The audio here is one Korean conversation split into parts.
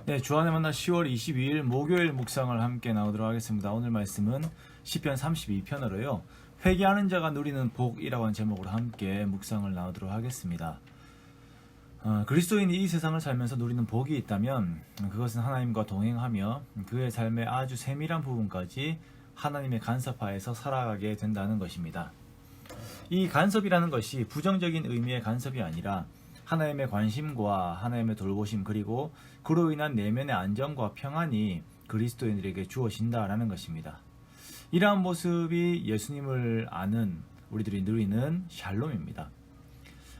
네, 주안의 만나 10월 22일 목요일 묵상을 함께 나오도록 하겠습니다. 오늘 말씀은 시편 32편으로요. 회개하는 자가 누리는 복이라고 하는 제목으로 함께 묵상을 나오도록 하겠습니다. 그리스도인이 이 세상을 살면서 누리는 복이 있다면 그것은 하나님과 동행하며 그의 삶의 아주 세밀한 부분까지 하나님의 간섭하에서 살아가게 된다는 것입니다. 이 간섭이라는 것이 부정적인 의미의 간섭이 아니라 하나님의 관심과 하나님의 돌보심, 그리고 그로 인한 내면의 안정과 평안이 그리스도인들에게 주어진다라는 것입니다. 이러한 모습이 예수님을 아는 우리들이 누리는 샬롬입니다.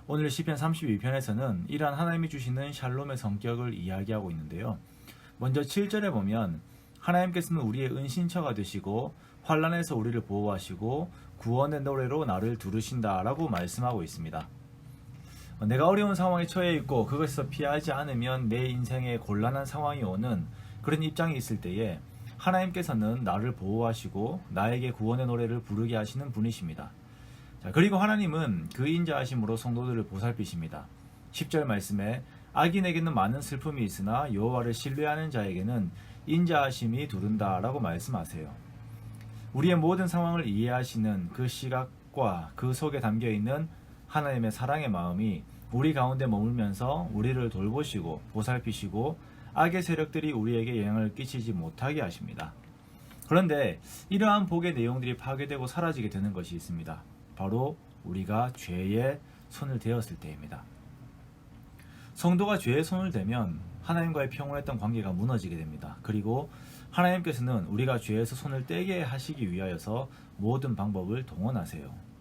오늘 시편 32편에서는 이러한 하나님이 주시는 샬롬의 성격을 이야기하고 있는데요. 먼저 7절에 보면 하나님께서는 우리의 은신처가 되시고 환난에서 우리를 보호하시고 구원의 노래로 나를 두르신다라고 말씀하고 있습니다. 내가 어려운 상황에 처해 있고 그것에서 피하지 않으면 내 인생에 곤란한 상황이 오는 그런 입장이 있을 때에 하나님께서는 나를 보호하시고 나에게 구원의 노래를 부르게 하시는 분이십니다. 그리고 하나님은 그 인자하심으로 성도들을 보살피십니다. 10절 말씀에 악인에게는 많은 슬픔이 있으나 여호와를 신뢰하는 자에게는 인자하심이 두른다라고 말씀하세요. 우리의 모든 상황을 이해하시는 그 시각과 그 속에 담겨있는 하나님의 사랑의 마음이 우리 가운데 머물면서 우리를 돌보시고 보살피시고 악의 세력들이 우리에게 영향을 끼치지 못하게 하십니다. 그런데 이러한 복의 내용들이 파괴되고 사라지게 되는 것이 있습니다. 바로 우리가 죄에 손을 대었을 때입니다. 성도가 죄에 손을 대면 하나님과의 평온했던 관계가 무너지게 됩니다. 그리고 하나님께서는 우리가 죄에서 손을 떼게 하시기 위하여서 모든 방법을 동원하세요.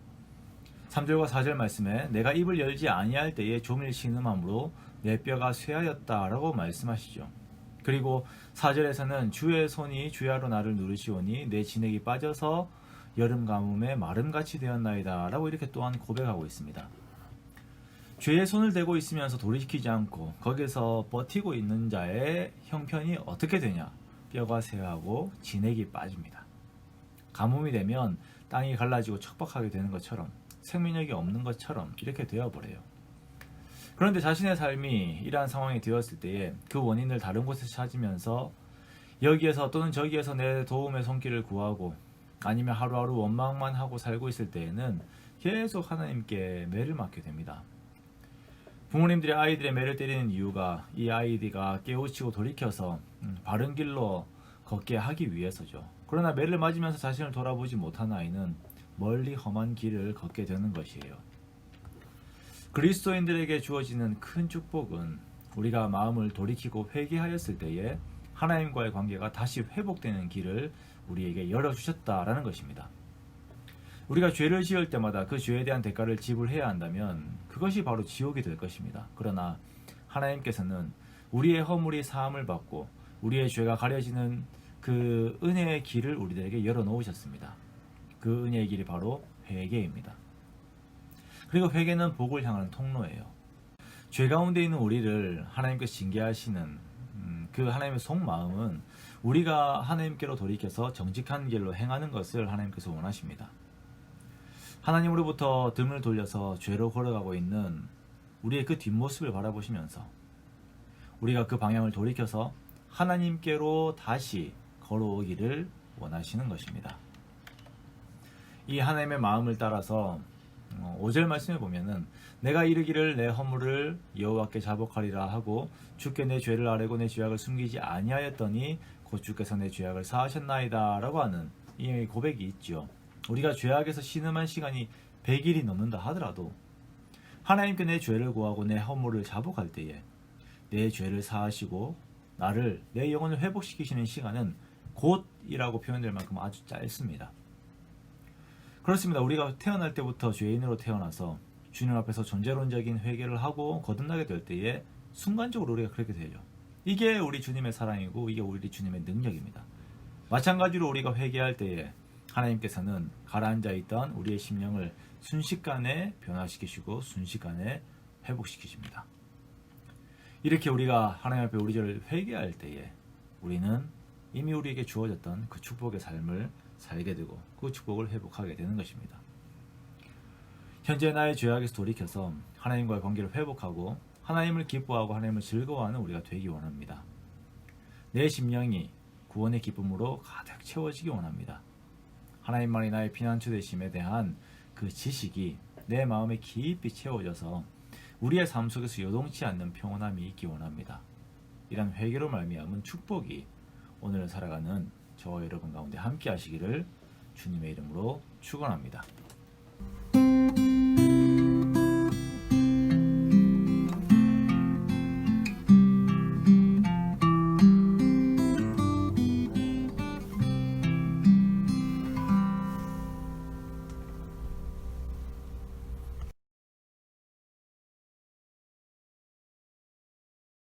3절과 4절 말씀에 내가 입을 열지 아니할 때에 종일 신음함으로 내 뼈가 쇠하였다라고 말씀하시죠. 그리고 4절에서는 주의 손이 주야로 나를 누르시오니 내 진액이 빠져서 여름 가뭄에 마름같이 되었나이다 라고 이렇게 또한 고백하고 있습니다. 죄의 손을 대고 있으면서 돌이키지 않고 거기서 버티고 있는 자의 형편이 어떻게 되냐? 뼈가 쇠하고 진액이 빠집니다. 가뭄이 되면 땅이 갈라지고 척박하게 되는 것처럼 생명력이 없는 것처럼 이렇게 되어버려요. 그런데 자신의 삶이 이러한 상황이 되었을 때에 그 원인을 다른 곳에서 찾으면서 여기에서 또는 저기에서 내 도움의 손길을 구하고 아니면 하루하루 원망만 하고 살고 있을 때에는 계속 하나님께 매를 맞게 됩니다. 부모님들이 아이들의 매를 때리는 이유가 이 아이가 깨우치고 돌이켜서 바른 길로 걷게 하기 위해서죠. 그러나 매를 맞으면서 자신을 돌아보지 못한 아이는 멀리 험한 길을 걷게 되는 것이에요. 그리스도인들에게 주어지는 큰 축복은 우리가 마음을 돌이키고 회개하였을 때에 하나님과의 관계가 다시 회복되는 길을 우리에게 열어주셨다라는 것입니다. 우리가 죄를 지을 때마다 그 죄에 대한 대가를 지불해야 한다면 그것이 바로 지옥이 될 것입니다. 그러나 하나님께서는 우리의 허물이 사함을 받고 우리의 죄가 가려지는 그 은혜의 길을 우리들에게 열어놓으셨습니다. 그 은혜의 길이 바로 회개입니다. 그리고 회개는 복을 향하는 통로예요. 죄 가운데 있는 우리를 하나님께서 징계하시는 그 하나님의 속마음은 우리가 하나님께로 돌이켜서 정직한 길로 행하는 것을 하나님께서 원하십니다. 하나님으로부터 등을 돌려서 죄로 걸어가고 있는 우리의 그 뒷모습을 바라보시면서 우리가 그 방향을 돌이켜서 하나님께로 다시 걸어오기를 원하시는 것입니다. 이 하나님의 마음을 따라서 5절 말씀에 보면은 내가 이르기를 내 허물을 여호와께 자복하리라 하고 주께 내 죄를 아뢰고 내 죄악을 숨기지 아니하였더니 곧 주께서 내 죄악을 사하셨나이다 라고 하는 이 고백이 있죠. 우리가 죄악에서 신음한 시간이 100일이 넘는다 하더라도 하나님께 내 죄를 구하고 내 허물을 자복할 때에 내 죄를 사하시고 나를 내 영혼을 회복시키시는 시간은 곧이라고 표현될 만큼 아주 짧습니다. 그렇습니다. 우리가 태어날 때부터 죄인으로 태어나서 주님 앞에서 존재론적인 회개를 하고 거듭나게 될 때에 순간적으로 우리가 그렇게 되죠. 이게 우리 주님의 사랑이고 이게 우리 주님의 능력입니다. 마찬가지로 우리가 회개할 때에 하나님께서는 가라앉아 있던 우리의 심령을 순식간에 변화시키시고 순식간에 회복시키십니다. 이렇게 우리가 하나님 앞에 우리 죄를 회개할 때에 우리는 이미 우리에게 주어졌던 그 축복의 삶을 살게 되고 그 축복을 회복하게 되는 것입니다. 현재 나의 죄악에서 돌이켜서 하나님과의 관계를 회복하고 하나님을 기뻐하고 하나님을 즐거워하는 우리가 되기 원합니다. 내 심령이 구원의 기쁨으로 가득 채워지기 원합니다. 하나님만이 나의 피난처 되심에 대한 그 지식이 내 마음에 깊이 채워져서 우리의 삶 속에서 요동치 않는 평온함이 있기 원합니다. 이런 회개로 말미암은 축복이 오늘 살아가는 저와 여러분 가운데 함께 하시기를 주님의 이름으로 축원합니다.